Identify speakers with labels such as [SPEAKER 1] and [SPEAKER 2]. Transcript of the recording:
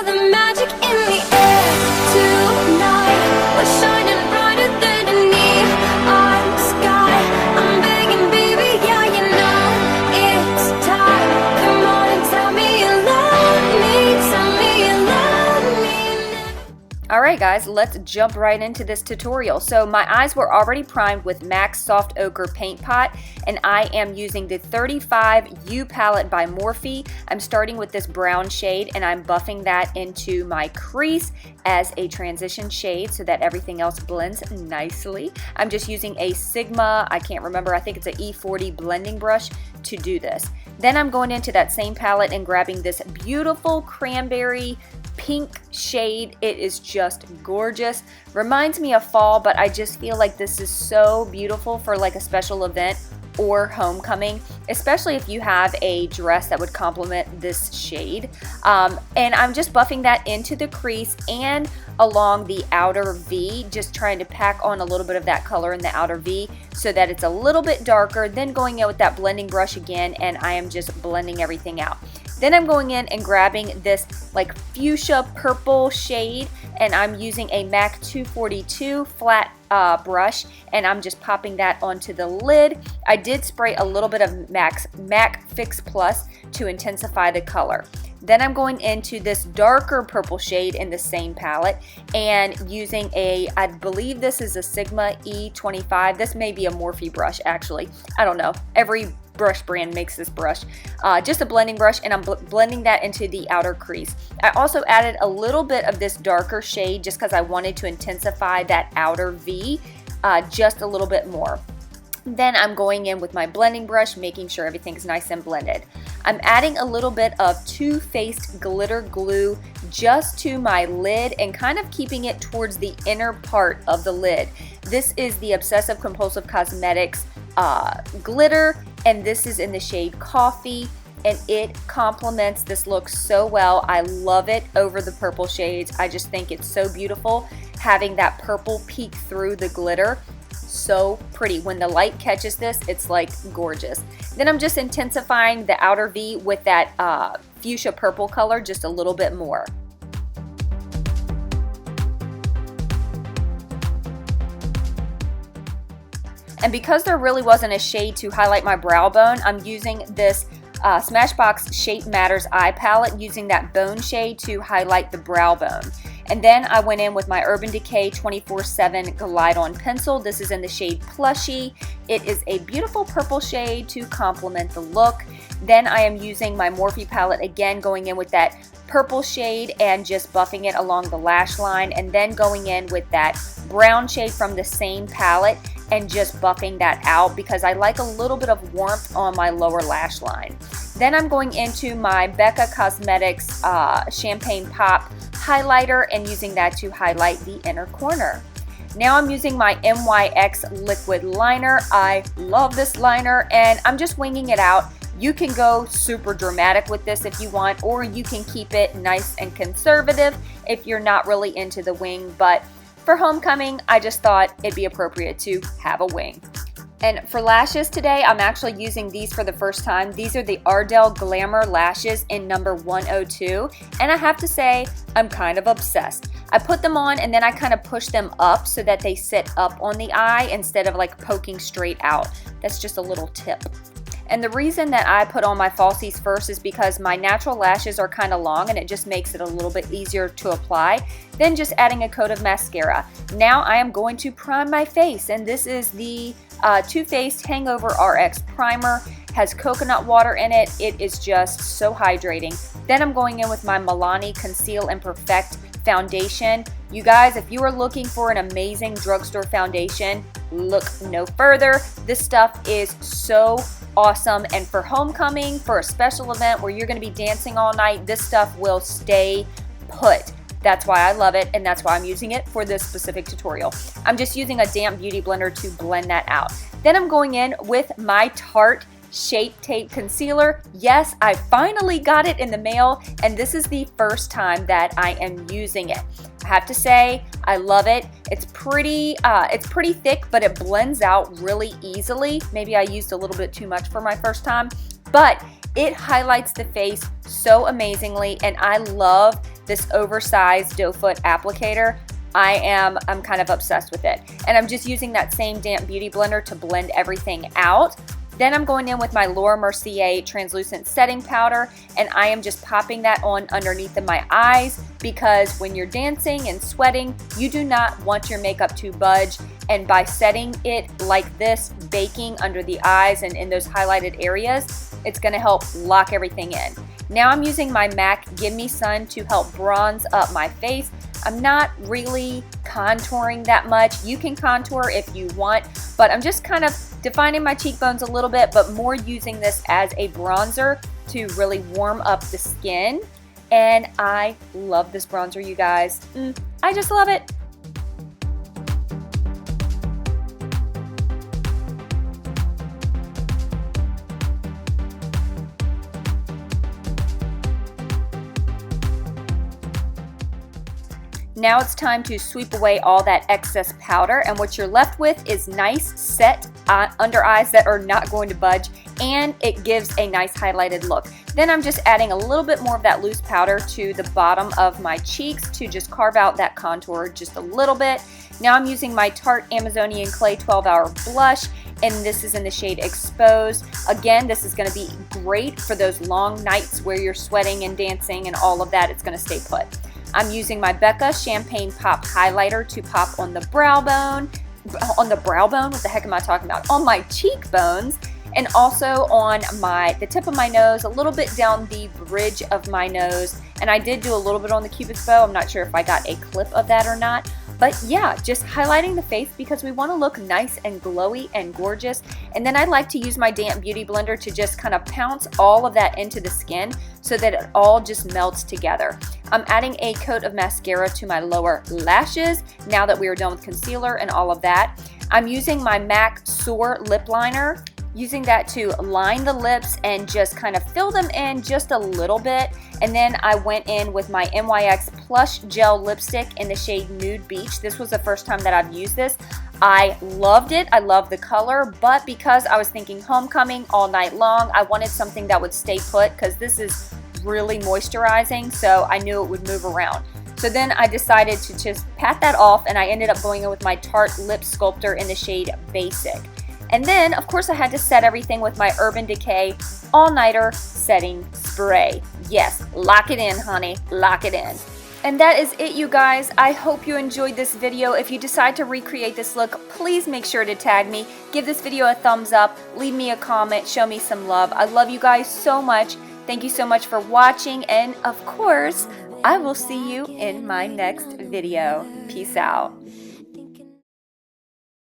[SPEAKER 1] feel the magic in the air tonight. We're shining brighter than a neon sky. I'm begging, baby, yeah, you know it's time. Come on and tell me you love me. Tell me you love me.
[SPEAKER 2] Alright guys, let's jump right into this tutorial. So my eyes were already primed with MAC Soft Ochre Paint Pot, and I am using the 35 U palette by Morphe. I'm starting with this brown shade and I'm buffing that into my crease as a transition shade so that everything else blends nicely. I'm just using a Sigma, I can't remember, I think it's an E40 blending brush to do this. Then I'm going into that same palette and grabbing this beautiful cranberry pink shade. It is just gorgeous. Reminds me of fall, but I just feel like this is so beautiful for like a special event or homecoming, especially if you have a dress that would complement this shade. And I'm just buffing that into the crease and along the outer V, just trying to pack on a little bit of that color in the outer V so that it's a little bit darker, then going in with that blending brush again, and I am just blending everything out. Then I'm going in and grabbing this like fuchsia purple shade, and I'm using a MAC 242 flat brush, and I'm just popping that onto the lid. I did spray a little bit of MAC Fix Plus to intensify the color. Then I'm going into this darker purple shade in the same palette and using I believe this is a Sigma E25. This may be a Morphe brush actually. I don't know. Every brush brand makes this brush. Just a blending brush, and I'm blending that into the outer crease. I also added a little bit of this darker shade just because I wanted to intensify that outer V just a little bit more. Then I'm going in with my blending brush, making sure everything's nice and blended. I'm adding a little bit of Too Faced glitter glue just to my lid and kind of keeping it towards the inner part of the lid. This is the Obsessive-compulsive Cosmetics glitter, and this is in the shade Coffee, and it complements this look so well. I love it over the purple shades. I just think it's so beautiful having that purple peek through the glitter. So pretty. When the light catches this, it's like gorgeous. Then I'm just intensifying the outer V with that fuchsia purple color just a little bit more. And because there really wasn't a shade to highlight my brow bone, I'm using this Smashbox Shape Matters eye palette, using that bone shade to highlight the brow bone. And then I went in with my Urban Decay 24/7 Glide On Pencil. This is in the shade Plushie. It is a beautiful purple shade to complement the look. Then I am using my Morphe palette again, going in with that purple shade and just buffing it along the lash line, and then going in with that brown shade from the same palette and just buffing that out because I like a little bit of warmth on my lower lash line. Then I'm going into my Becca Cosmetics Champagne Pop highlighter and using that to highlight the inner corner. Now I'm using my MYX liquid liner. I love this liner, and I'm just winging it out. You can go super dramatic with this if you want, or you can keep it nice and conservative if you're not really into the wing, but for homecoming, I just thought it'd be appropriate to have a wing. And for lashes today, I'm actually using these for the first time. These are the Ardell Glamour lashes in number 102. And I have to say, I'm kind of obsessed. I put them on and then I kind of push them up so that they sit up on the eye instead of like poking straight out. That's just a little tip. And the reason that I put on my falsies first is because my natural lashes are kind of long and it just makes it a little bit easier to apply than just adding a coat of mascara. Now I am going to prime my face, and this is the Too Faced Hangover RX Primer. Has coconut water in it. It is just so hydrating. Then I'm going in with my Milani Conceal and Perfect foundation. You guys, if you are looking for an amazing drugstore foundation, look no further. This stuff is so awesome, and for homecoming, for a special event where you're going to be dancing all night, this stuff will stay put. That's why I love it, and that's why I'm using it for this specific tutorial. I'm just using a damp beauty blender to blend that out. Then I'm going in with my Tarte Shape Tape Concealer. Yes, I finally got it in the mail, and this is the first time that I am using it. I have to say, I love it. It's pretty thick, but it blends out really easily. Maybe I used a little bit too much for my first time, but it highlights the face so amazingly, and I love this oversized doe foot applicator. I'm kind of obsessed with it. And I'm just using that same damp beauty blender to blend everything out. Then I'm going in with my Laura Mercier translucent setting powder, and I am just popping that on underneath of my eyes, because when you're dancing and sweating, you do not want your makeup to budge. And by setting it like this, baking under the eyes and in those highlighted areas, it's going to help lock everything in. Now I'm using my MAC Give Me Sun to help bronze up my face. I'm not really contouring that much. You can contour if you want, but I'm just kind of defining my cheekbones a little bit, but more using this as a bronzer to really warm up the skin. And I love this bronzer, you guys. I just love it. Now it's time to sweep away all that excess powder, and what you're left with is nice set under eyes that are not going to budge, and it gives a nice highlighted look. Then I'm just adding a little bit more of that loose powder to the bottom of my cheeks to just carve out that contour just a little bit. Now I'm using my Tarte Amazonian Clay 12-Hour Blush, and this is in the shade Exposed. Again, this is going to be great for those long nights where you're sweating and dancing and all of that. It's going to stay put. I'm using my Becca Champagne Pop Highlighter to pop on the brow bone. On the brow bone? What the heck am I talking about? On my cheekbones, and also on the tip of my nose, a little bit down the bridge of my nose. And I did do a little bit on the cupid's bow. I'm not sure if I got a clip of that or not. But yeah, just highlighting the face because we want to look nice and glowy and gorgeous. And then I like to use my damp beauty blender to just kind of pounce all of that into the skin so that it all just melts together. I'm adding a coat of mascara to my lower lashes now that we are done with concealer and all of that. I'm using my MAC Soar lip liner, using that to line the lips and just kind of fill them in just a little bit. And then I went in with my NYX Plush Gel Lipstick in the shade Nude Beach. This was the first time that I've used this. I loved it. I love the color, but because I was thinking homecoming all night long, I wanted something that would stay put because this is really moisturizing, so I knew it would move around. So then I decided to just pat that off, and I ended up going in with my Tarte Lip Sculptor in the shade Basic. And then, of course, I had to set everything with my Urban Decay All-Nighter Setting Spray. Yes, lock it in, honey. Lock it in. And that is it, you guys. I hope you enjoyed this video. If you decide to recreate this look, please make sure to tag me. Give this video a thumbs up. Leave me a comment. Show me some love. I love you guys so much. Thank you so much for watching. And, of course, I will see you in my next video. Peace out.